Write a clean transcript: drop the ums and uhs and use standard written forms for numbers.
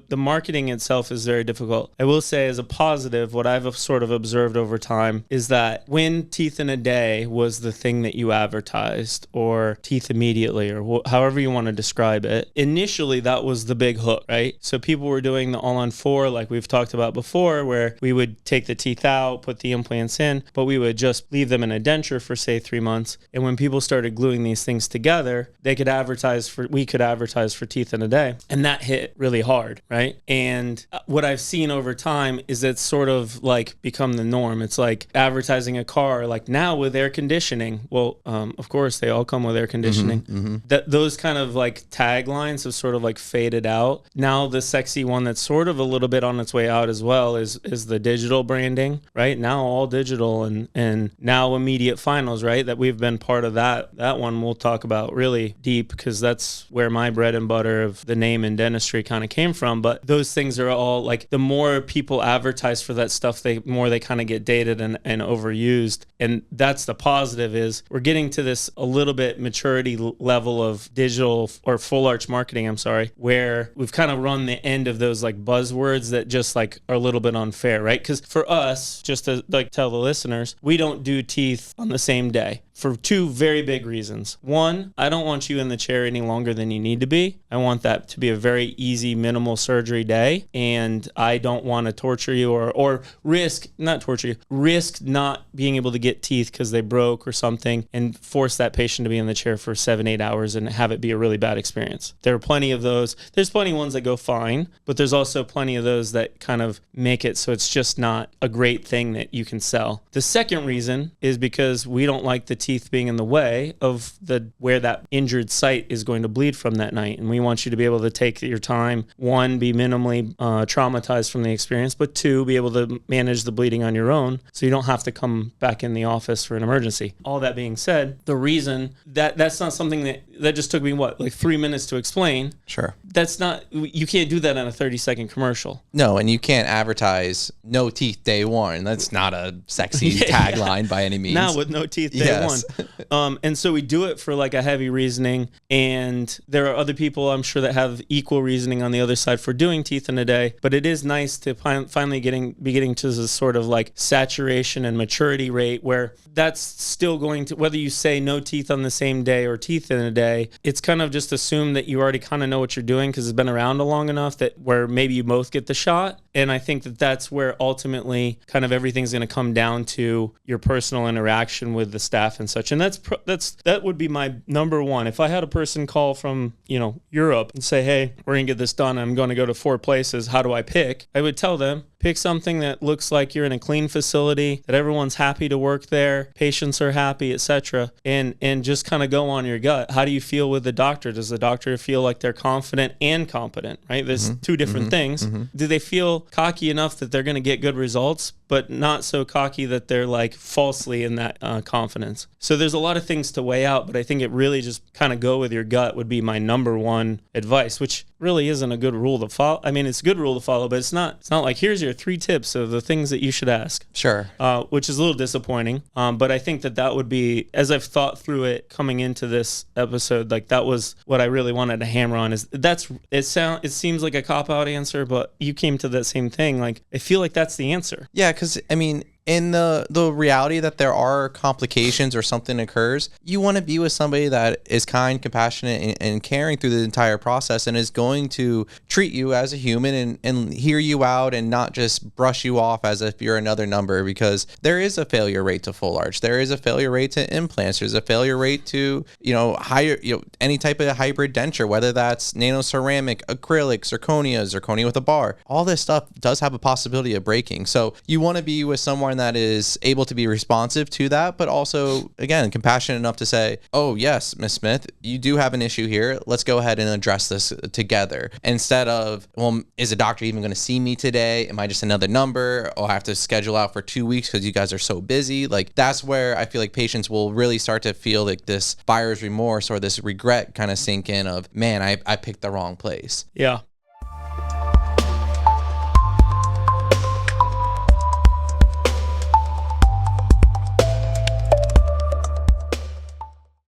the marketing itself is very difficult. I will say as a positive, what I've sort of observed over time is that when teeth in a day was the thing that you advertised, or teeth immediately, or however you want to describe it, initially that was the big hook, right? So people were doing the all on 4, like we've talked about before, where we would take the teeth out, put the implants in, but we would just leave them in a denture for say 3 months. And when people started gluing these things together, we could advertise for teeth in a day. And that hit really hard, right? And what I've seen over time is it's sort of like become the norm. It's like advertising a car, like now with air conditioning. Well, of course they all come with air conditioning. That those kind of like taglines have sort of like faded out. Now the sexy one that's sort of a little bit on its way out as well is the digital branding, right? Now all digital, and now immediate finals, right? That we've been part of that one we'll talk about really deep, because that's where my bread and butter of the name in dentistry kind of came from. But those things are all like, the more people advertise for that stuff, the more they kind of get dated and overused. And that's the positive, is we're getting to this a little bit maturity level of digital or full arch marketing, where we've kind of run the end of those like buzzwords that just like are a little bit unfair, right? Because for us, just to like tell the listeners, we don't do teeth on the same day for 2 very big reasons. One, I don't want you in the chair any longer than you need to be. I want that to be a very easy, minimal surgery day. And I don't want to torture you or risk not being able to get teeth because they broke or something, and force that patient to be in the chair for 7-8 hours and have it be a really bad experience. There are plenty of those. There's plenty of ones that go fine, but there's also plenty of those that kind of make it so it's just not a great thing that you can sell. The second reason is because we don't like the teeth being in the way of where that injured site is going to bleed from that night. And we want you to be able to take your time, 1, be minimally traumatized from the experience, but 2, be able to manage the bleeding on your own so you don't have to come back in the office for an emergency. All that being said, the reason that's not something that just took me, like 3 minutes to explain. Sure. That's not, you can't do that on a 30-second commercial. No, and you can't advertise no teeth day 1. That's not a sexy tagline by any means. Now with no teeth day 1. And so we do it for like a heavy reasoning, and there are other people I'm sure that have equal reasoning on the other side for doing teeth in a day. But it is nice to finally be getting to this sort of like saturation and maturity rate where that's still going to, whether you say no teeth on the same day or teeth in a day, it's kind of just assumed that you already kind of know what you're doing because it's been around long enough that where maybe you both get the shot. And I think that that's where ultimately kind of everything's going to come down to your personal interaction with the staff and such. And that would be my number one. If I had a person call from, Europe and say, hey, we're going to get this done. I'm going to go to 4 places. How do I pick? I would tell them, pick something that looks like you're in a clean facility, that everyone's happy to work there, patients are happy, etc. And just kind of go on your gut. How do you feel with the doctor? Does the doctor feel like they're confident and competent, right? There's 2 different things. Do they feel cocky enough that they're going to get good results, but not so cocky that they're like falsely in that confidence? So there's a lot of things to weigh out, but I think it really just kind of go with your gut would be my number one advice, which really isn't a good rule to follow. I mean, it's a good rule to follow, but it's not like here's your 3 tips of the things that you should ask. Sure. Which is a little disappointing. But I think that would be, as I've thought through it coming into this episode, like that was what I really wanted to hammer on is it seems like a cop-out answer, but you came to that same thing. Like, I feel like that's the answer. Yeah, because I mean, in the reality that there are complications or something occurs, you want to be with somebody that is kind, compassionate, and caring through the entire process and is going to treat you as a human and hear you out and not just brush you off as if you're another number, because there is a failure rate to full arch. There is a failure rate to implants. There's a failure rate to, any type of hybrid denture, whether that's nano ceramic, acrylic, zirconia with a bar. All this stuff does have a possibility of breaking. So you want to be with someone that is able to be responsive to that, but also, again, compassionate enough to say, oh, yes, Miss Smith, you do have an issue here. Let's go ahead and address this together. Instead of, well, is a doctor even going to see me today? Am I just another number? Oh, I have to schedule out for 2 weeks because you guys are so busy. Like, that's where I feel like patients will really start to feel like this buyer's remorse or this regret kind of sink in of, man, I picked the wrong place. Yeah.